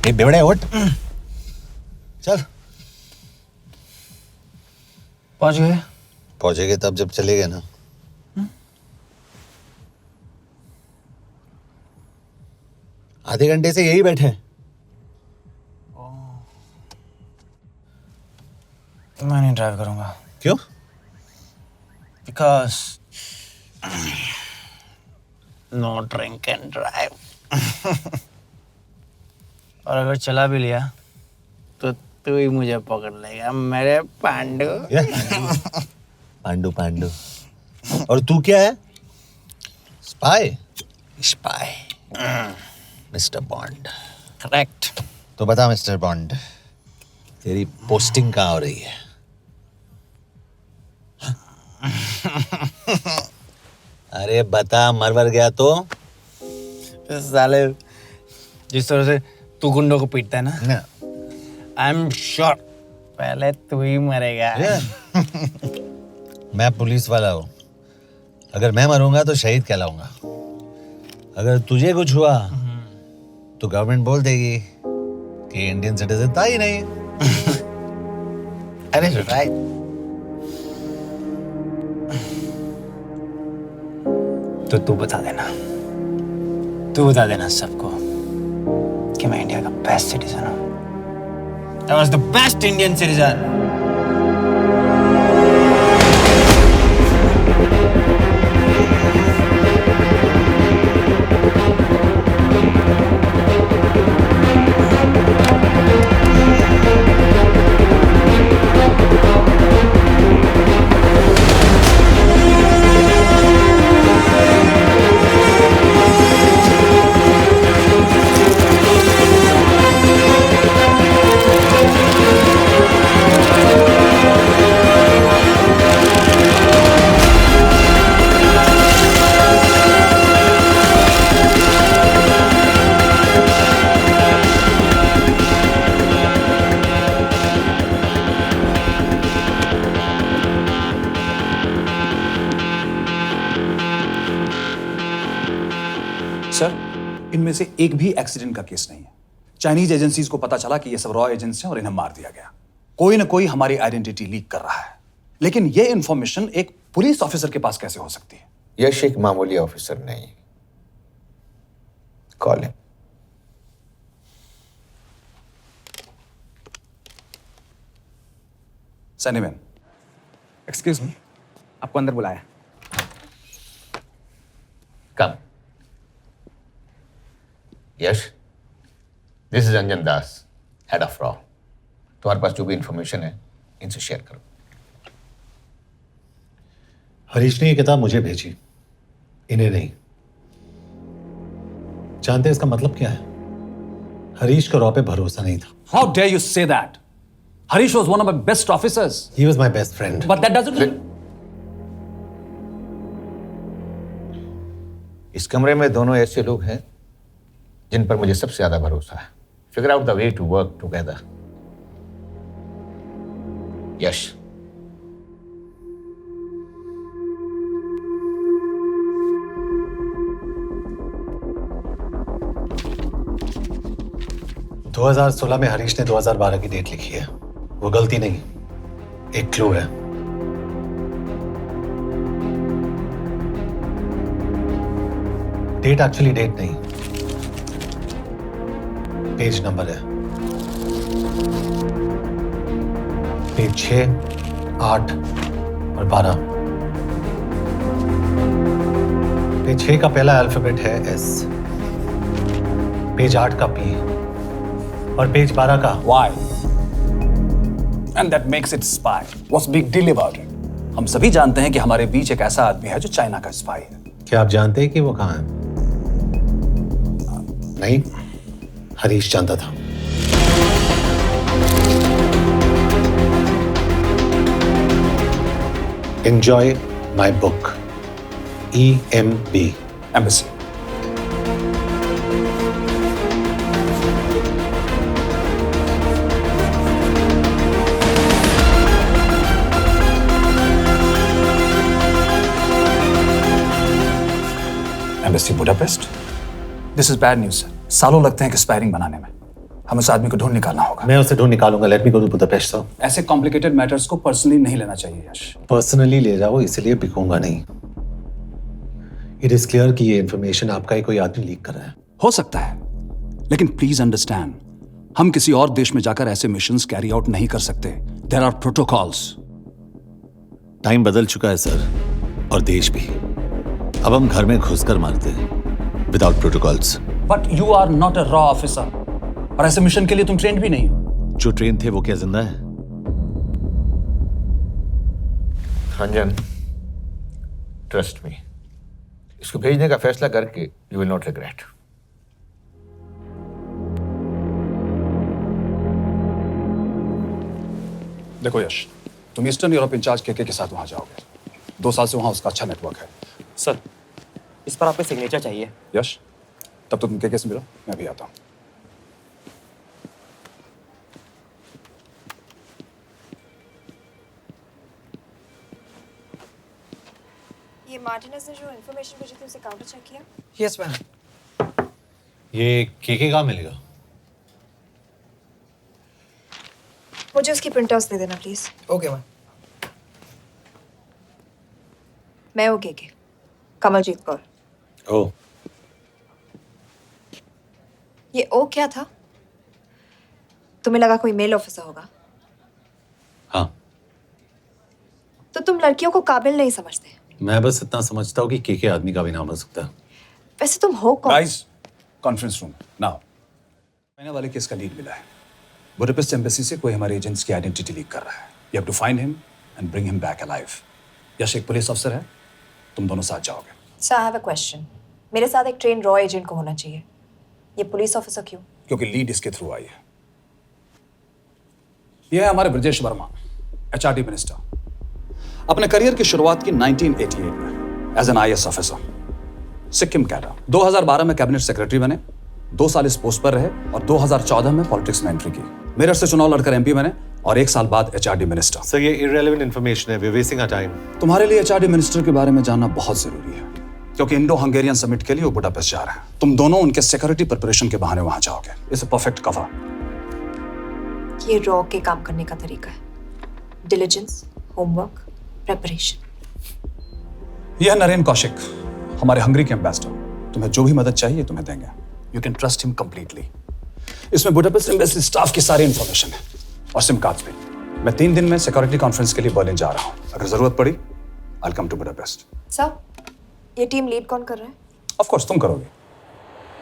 ए बेवड़े उठ, चल। पहुंचेंगे तब जब चले गए ना। आधे घंटे से यही बैठे हैं। मैं नहीं ड्राइव करूंगा। क्यों? Because no drink and drive. और अगर चला भी लिया तो तू ही मुझे पकड़ लेगा मेरे पांडू। पांडू पांडू। और तू क्या है? Spy? Spy. Mister bond. Correct. तो बता मिस्टर बॉन्ड, तेरी पोस्टिंग कहाँ हो रही है? अरे बता, मरवर गया तो? साले जिस तरह से तू गुंडों को पीटता है ना, आई एम श्योर पहले तू ही मरेगा। मैं पुलिस वाला हूँ, अगर मैं मरूंगा तो शहीद कहलाऊंगा। अगर तुझे कुछ हुआ तो गवर्नमेंट बोल देगी कि इंडियन सिटीजन था ही नहीं। अरे राइट। तो तू बता देना सबको कि मैं इंडिया का बेस्ट सिटीजन हूँ। I was the best Indian citizen. Sir, इनमें से एक भी एक्सीडेंट का केस नहीं है। चाइनीज एजेंसीज को पता चला कि ये सब रॉ एजेंट्स हैं और इन्हें मार दिया गया। कोई ना कोई हमारी आइडेंटिटी लीक कर रहा है, लेकिन ये इंफॉर्मेशन एक पुलिस ऑफिसर के पास कैसे हो सकती है? यश एक मामूली ऑफिसर नहीं। Call him. Sunny man, excuse me, आपको अंदर बुलाया। Come. Yash, this is Anjan Das, head of रॉ। तुम्हारे पास जो भी इंफॉर्मेशन है इनसे शेयर करो। हरीश ने ये किताब मुझे भेजी, इन्हें नहीं। जानते हैं इसका मतलब क्या है? हरीश को रॉ पे भरोसा नहीं था। How dare you say that? Harish was one of my best officers. He was my best friend. But that doesn't. इस कमरे में दोनों ऐसे लोग हैं जिन पर मुझे सबसे ज्यादा भरोसा है। Figure out the way to work together. यश, दो 2016 में हरीश ने 2012 की डेट लिखी है। वो गलती नहीं, एक क्लू है। डेट एक्चुअली डेट नहीं, पेज नंबर है। पेज 6, 8 और 12। पेज 6 का पहला अल्फाबेट है S, पेज 8 का P और पेज 12 का Why? And that makes it spy. What's big deal about it? हम सभी जानते हैं कि हमारे बीच एक ऐसा आदमी है जो चाइना का स्पाई है। क्या आप जानते हैं कि वो कहाँ है? नहीं, हरीश जानता था। Enjoy my book. EMB. Embassy. Embassy Budapest? This is bad news, sir. सालों लगते हैं एक्सपायरिंग बनाने में। हमें उस आदमी को ढूंढ निकालना होगा। मैं उसे ढूंढ निकालूंगा। Let me go to Budapest sir. ऐसे कॉम्प्लिकेटेड मैटर्स को पर्सनली नहीं लेना चाहिए यश। पर्सनली ले जाओ, इसलिए बिकूंगा नहीं। इट इज क्लियर कि ये इन्फॉर्मेशन आपका ही कोई आदमी लीक कर रहा है। हो सकता है, लेकिन प्लीज अंडरस्टैंड, हम किसी और देश में जाकर ऐसे मिशंस कैरी आउट नहीं कर सकते। There are protocols. टाइम बदल चुका है सर, और देश भी। अब हम घर में घुसकर मारते हैं without protocols. But you are not a रॉ ऑफिसर, और ऐसे मिशन के लिए तुम ट्रेंड भी नहीं हो। जो ट्रेन थे वो क्या जिंदा है? रंजन, ट्रस्ट मी, इसको भेजने का फैसला करके यू विल नॉट रिग्रेट। देखो यश, तुम ईस्टर्न यूरोप इंचार्ज के साथ वहां जाओगे। 2 साल से वहां उसका अच्छा नेटवर्क है। सर, इस पर आपके सिग्नेचर चाहिए। यश, तब तो तुम के से मिलो, मैं भी आता हूं। ये मार्टिनेज ने जो इन्फॉर्मेशन भेजी थी उसे काउंटर चेक किया? Yes ma'am. ये केके कहाँ मिलेगा? मुझे उसकी प्रिंटआउट्स दे देना प्लीज। Okay ma'am. मैं हूँ के कमलजीत कौर। ओ, ये ओ क्या था? तुम्हें लगा कोई मेल ऑफिसर होगा? हाँ। तो तुम लड़कियों को काबिल नहीं समझते। मैं बस इतना समझता हूँ कि केके आदमी का भी नाम हो सकता है। वैसे तुम हो कौन? Guys, conference room now. China वाले केस का लीड मिला है। बुडापेस्ट एम्बेसी से कोई हमारे एजेंट्स की आइडेंटिटी लीक कर रहा है। You have to find him and bring him back alive. Yash एक पुलिस अफसर है, तुम दोनों साथ जाओगे। Sir, I have a question. मेरे साथ एक ट्रेन रॉ एजेंट को होना चाहिए। ये पुलिस ऑफिसर क्यों? क्योंकि लीड इसके थ्रू आई है। यह है हमारे ब्रजेश वर्मा, एचआरडी मिनिस्टर। अपने करियर की शुरुआत की 1988 में as an IAS officer, Sikkim cadre. 2012 में कैबिनेट सेक्रेटरी बने, 2 साल इस पोस्ट पर रहे और 2014 में पॉलिटिक्स में एंट्री की। मेरठ से चुनाव लड़कर एमपी बने और 1 साल बाद एचआरडी मिनिस्टर। सर, ये इररिलेवेंट इंफॉर्मेशन है। We wasting our time. तुम्हारे लिए एचआरडी मिनिस्टर के बारे में जानना बहुत जरूरी है, क्योंकि इंडो हंगेरियन समिट के लिए वो बुडापेस्ट जा रहे हैं। तुम दोनों उनके सिक्योरिटी प्रिपरेशन के बहाने वहां जाओगे। It's a perfect cover. ये रॉ के काम करने का तरीका है। Diligence, homework, preparation. यह नरेन कौशिक, हमारे हंगरी के एम्बेसडर। तुम्हें जो भी मदद चाहिए तुम्हें देंगे। You can trust him completely. इसमें बुडापेस्ट एम्बेसी स्टाफ की सारी इंफॉर्मेशन है और सिम कार्ड्स भी। मैं 3 दिन में सिक्योरिटी कॉन्फ्रेंस के लिए बर्लिन जा रहा हूं। अगर जरूरत पड़ी I will come to Budapest. Sir, ये टीम लीड कौन कर रहा है? ऑफ कोर्स तुम करोगे।